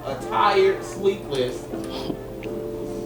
a tired, sleepless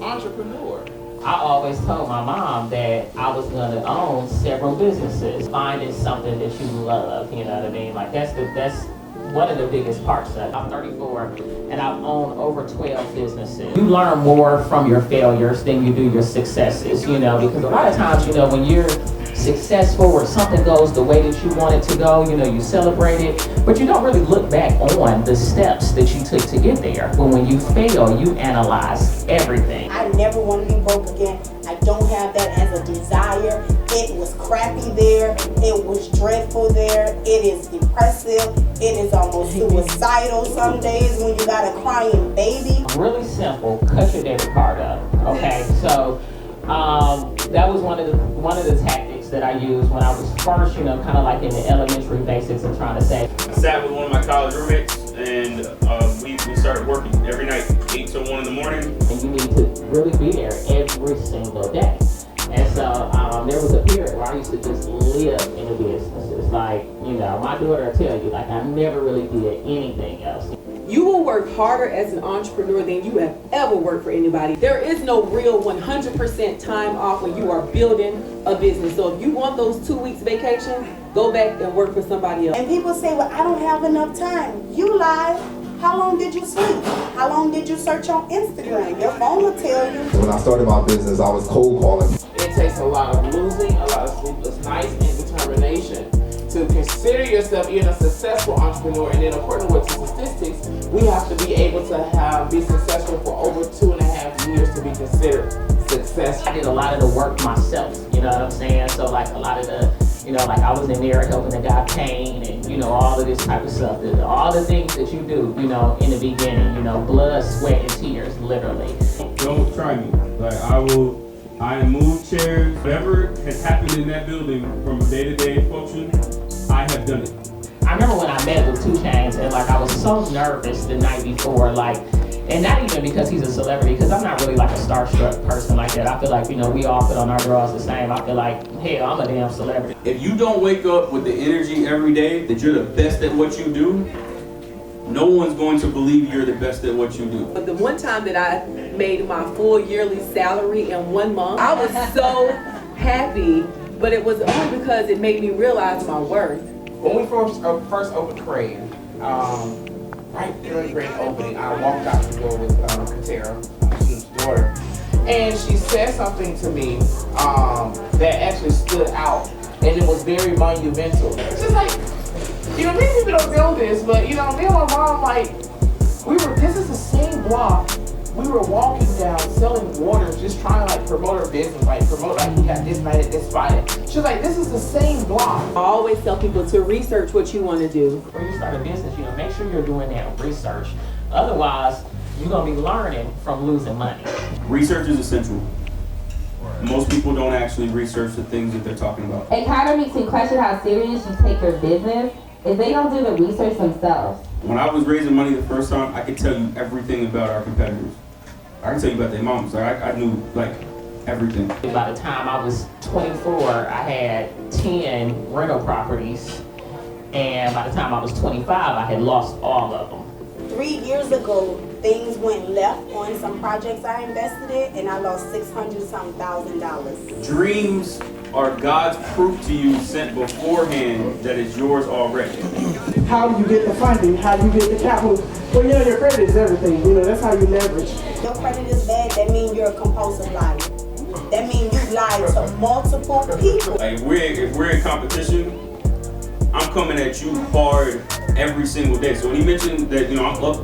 entrepreneur. I always told my mom that I was going to own several businesses. Finding something that you love, you know what I mean? Like that's one of the biggest parts of it. I'm 34 and I've owned over 12 businesses. You learn more from your failures than you do your successes, you know, because a lot of times, you know, when you're successful or something goes the way that you want it to go, you know, you celebrate it, but you don't really look back on the steps that you took to get there. But when you fail, you analyze everything. I never want to be broke again. I don't have that as a desire. It was crappy there. It was dreadful there. It is depressive. It is almost suicidal some days when you got a crying baby. Really simple, cut your debit card up, okay? So that was one of the tactics that I used when I was first, you know, kind of like in the elementary basics of trying to say. I sat with one of my college roommates and we started working every night, 8 till 1 in the morning. And you need to really be there every single day. And so there was a period where I used to just live in the businesses. Like, you know, my daughter will tell you, like, I never really did anything else. You will work harder as an entrepreneur than you have ever worked for anybody. There is no real 100% time off when you are building a business. So if you want those 2 weeks vacation, go back and work for somebody else. And people say, well, I don't have enough time. You lie. How long did you sleep? How long did you search on Instagram? Your phone will tell you. When I started my business, I was cold calling. It takes a lot of losing, a lot of sleepless nights, and determination to consider yourself even a successful entrepreneur. And then according to what the statistics, we have to be able to be successful for over 2.5 years to be considered successful. I did a lot of the work myself, you know what I'm saying? So like a lot of the, you know, like I was in there helping the guy paint and, you know, all of this type of stuff. All the things that you do, you know, in the beginning, you know, blood, sweat, and tears, literally. Don't try me. Like I move chairs. Whatever has happened in that building from a day-to-day function, I have done it. I remember when I met with 2 Chainz and like I was so nervous the night before, like, and not even because he's a celebrity, because I'm not really like a starstruck person like that. I feel like, you know, we all put on our bras the same. I feel like, hell, I'm a damn celebrity. If you don't wake up with the energy every day that you're the best at what you do, no one's going to believe you're the best at what you do. But the one time that I made my full yearly salary in 1 month, I was so happy, but it was only because it made me realize my worth. When we first opened Crave, right during the grand opening, I walked out the door with Katera, Snoop's daughter, and she said something to me that actually stood out, and it was very monumental. It's just like, you know, many people don't know this, but you know, me and my mom, like, this is the same block we were walking down selling waters, just trying to like promote our business, like we got this night at this spot. She was like, this is the same block. I always tell people to research what you want to do. When you start a business, you know, make sure you're doing that research. Otherwise, you're going to be learning from losing money. Research is essential. Most people don't actually research the things that they're talking about. It kind of makes me question how serious you take your business if they don't do the research themselves. When I was raising money the first time, I could tell you everything about our competitors. I can tell you about their moms. Like I knew like everything. By the time I was 24, I had 10 rental properties. And by the time I was 25, I had lost all of them. 3 years ago, things went left on some projects I invested in, and I lost $600,000. Dreams are God's proof to you sent beforehand that it's yours already. How do you get the funding? How do you get the capital? Well, you know, your credit is everything. You know, that's how you leverage. Your credit is bad, that means you're a compulsive liar. That means you lied to multiple people. Like if we're in competition, I'm coming at you hard every single day. So when he mentioned that, you know, I'm up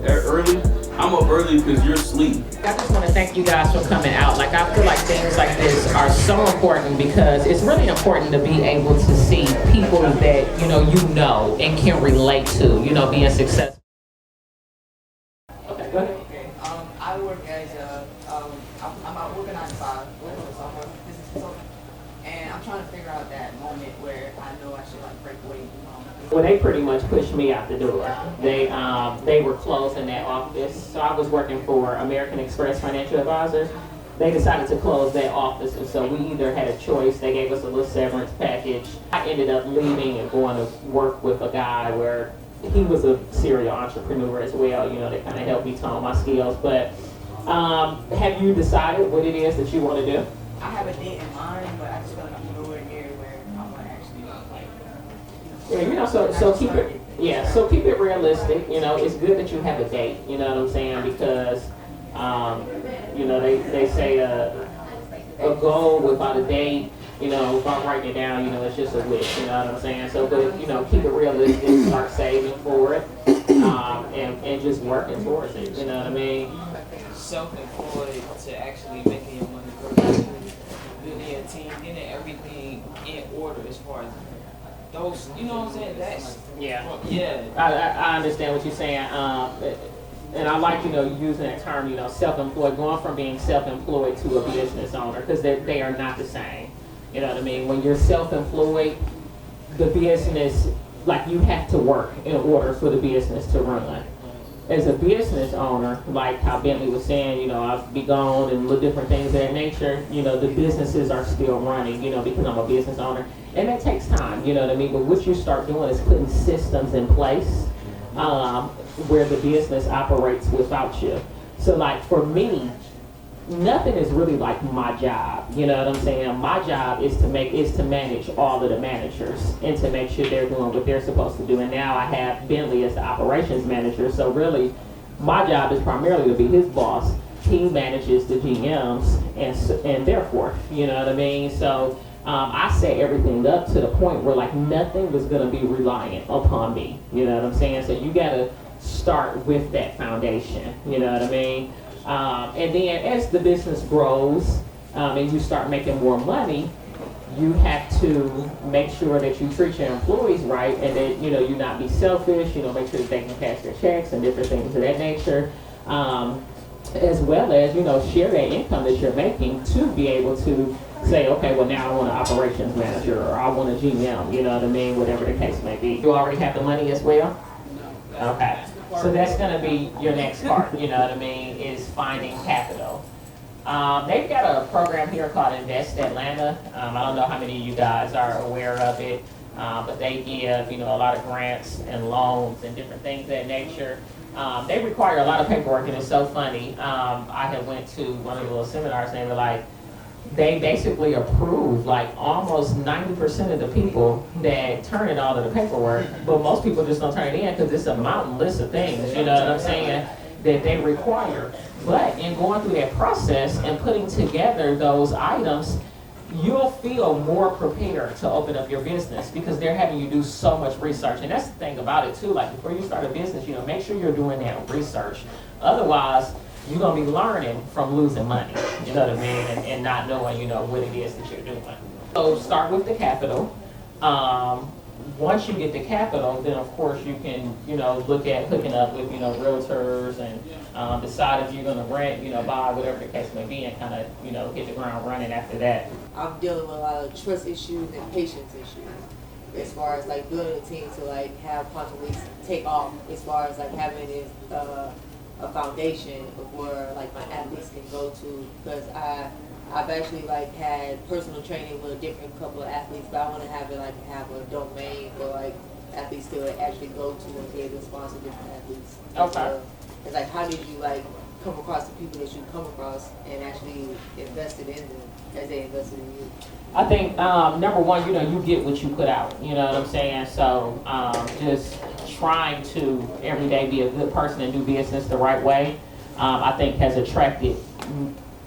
early because you're asleep. I just want to thank you guys for coming out. Like, I feel like things like this are so important because it's really important to be able to see people that, you know, and can relate to, you know, being successful. Okay, go ahead. Okay, I work as I'm working 9 to 5, working as a software business consultant, and I'm trying to figure out that moment where I know I should like break away. Well, they pretty much pushed me out the door. They were closing that office. So I was working for American Express Financial Advisors. They decided to close that office, and so we either had a choice. They gave us a little severance package. I ended up leaving and going to work with a guy where he was a serial entrepreneur as well, you know, that kind of helped me tone my skills. But have you decided what it is that you want to do? I have a date in mind, but I just feel like I'm nowhere near where I want to actually Yeah, you know, so keep it, yeah, so keep it realistic. You know, it's good that you have a date. You know what I'm saying? Because, you know, they say a goal without a date. You know, if I'm writing it down, you know, it's just a wish. You know what I'm saying? So, but you know, keep it realistic. Start saving for it, and just working towards it. You know what I mean? Self-employed to actually making your money grow. Building a team, getting everything in order as far as those, you know what I'm saying? That's yeah. I understand what you're saying. And I like, you know, using that term, you know, self-employed, going from being self-employed to a business owner, because they are not the same. You know what I mean? When you're self-employed, the business, like, you have to work in order for the business to run. As a business owner, like how Bentley was saying, you know, I've be gone and little different things of that nature, you know, the businesses are still running, you know, because I'm a business owner. And that takes time, you know what I mean? But what you start doing is putting systems in place where the business operates without you. So like for me, nothing is really like my job. You know what I'm saying? My job is to manage all of the managers and to make sure they're doing what they're supposed to do. And now I have Bentley as the operations manager. So really, my job is primarily to be his boss. He manages the GMs and therefore, you know what I mean? So I set everything up to the point where like nothing was gonna be reliant upon me. You know what I'm saying? So you gotta start with that foundation. You know what I mean? And then as the business grows and you start making more money, you have to make sure that you treat your employees right and that, you know, you not be selfish, you know, make sure that they can cash their checks and different things of that nature. As well as, you know, share that income that you're making to be able to say, okay, well now I want an operations manager or I want a GM, you know what I mean, whatever the case may be. You already have the money as well? Okay. So that's going to be your next part, you know what I mean, is finding capital. They've got a program here called Invest Atlanta. I don't know how many of you guys are aware of it, but they give, you know, a lot of grants and loans and different things of that nature. They require a lot of paperwork, and it's so funny. I had went to one of the little seminars, and they were like, they basically approve like almost 90% of the people that turn in all of the paperwork, but most people just don't turn it in because it's a mountain list of things, you know what I'm saying, that they require. But in going through that process and putting together those items, you'll feel more prepared to open up your business because they're having you do so much research. And that's the thing about it too, like before you start a business, you know, make sure you're doing that research. Otherwise, you're going to be learning from losing money, you know what I mean, and not knowing, you know, what it is that you're doing. So start with the capital. Once you get the capital, then of course you can, you know, look at hooking up with, you know, realtors and decide if you're going to rent, you know, buy, whatever the case may be, and kind of, you know, hit the ground running after that. I'm dealing with a lot of trust issues and patience issues as far as like building a team to like have constantly take off as far as like having this a foundation where like my athletes can go to, because I've actually like had personal training with a different couple of athletes, but I want to have it like have a domain for like athletes to actually go to and be able to sponsor different athletes. Okay. It's like, how did you like come across the people that you come across and actually invested in them as they invested in you? I think number one, you know, you get what you put out, you know what I'm saying? So just trying to every day be a good person and do business the right way, I think has attracted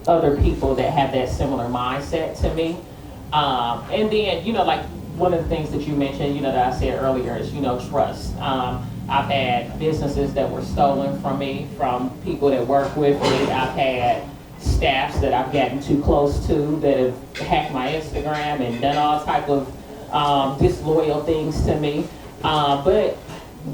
other people that have that similar mindset to me. And then, you know, like one of the things that you mentioned, you know, that I said earlier is, you know, trust. I've had businesses that were stolen from me, from people that work with me. I've had staffs that I've gotten too close to that have hacked my Instagram and done all type of disloyal things to me. But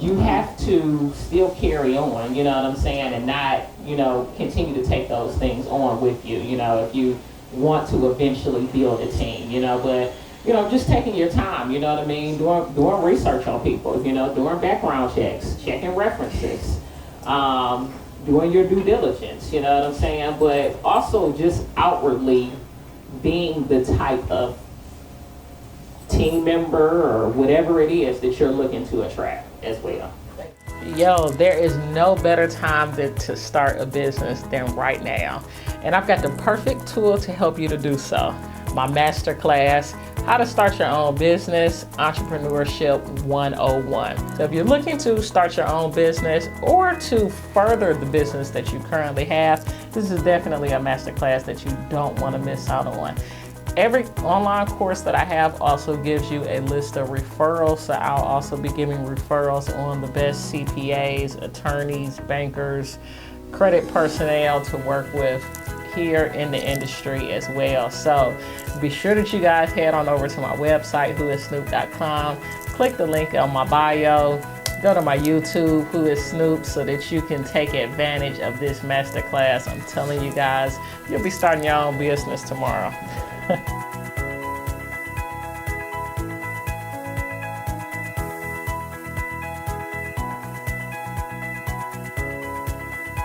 you have to still carry on, you know what I'm saying, and not, you know, continue to take those things on with you, you know, if you want to eventually build a team, you know, but, you know, just taking your time, you know what I mean, doing research on people, you know, doing background checks, checking references, doing your due diligence, you know what I'm saying, but also just outwardly being the type of team member or whatever it is that you're looking to attract as well. Yo, there is no better time to start a business than right now. And I've got the perfect tool to help you to do so. My masterclass, How to Start Your Own Business, Entrepreneurship 101. So if you're looking to start your own business or to further the business that you currently have, this is definitely a masterclass that you don't want to miss out on. Every online course that I have also gives you a list of referrals, so I'll also be giving referrals on the best CPAs, attorneys, bankers, credit personnel to work with here in the industry as well. So be sure that you guys head on over to my website, WhoIsSnoop.com, click the link on my bio, go to my YouTube, WhoIsSnoop, so that you can take advantage of this masterclass. I'm telling you guys, you'll be starting your own business tomorrow.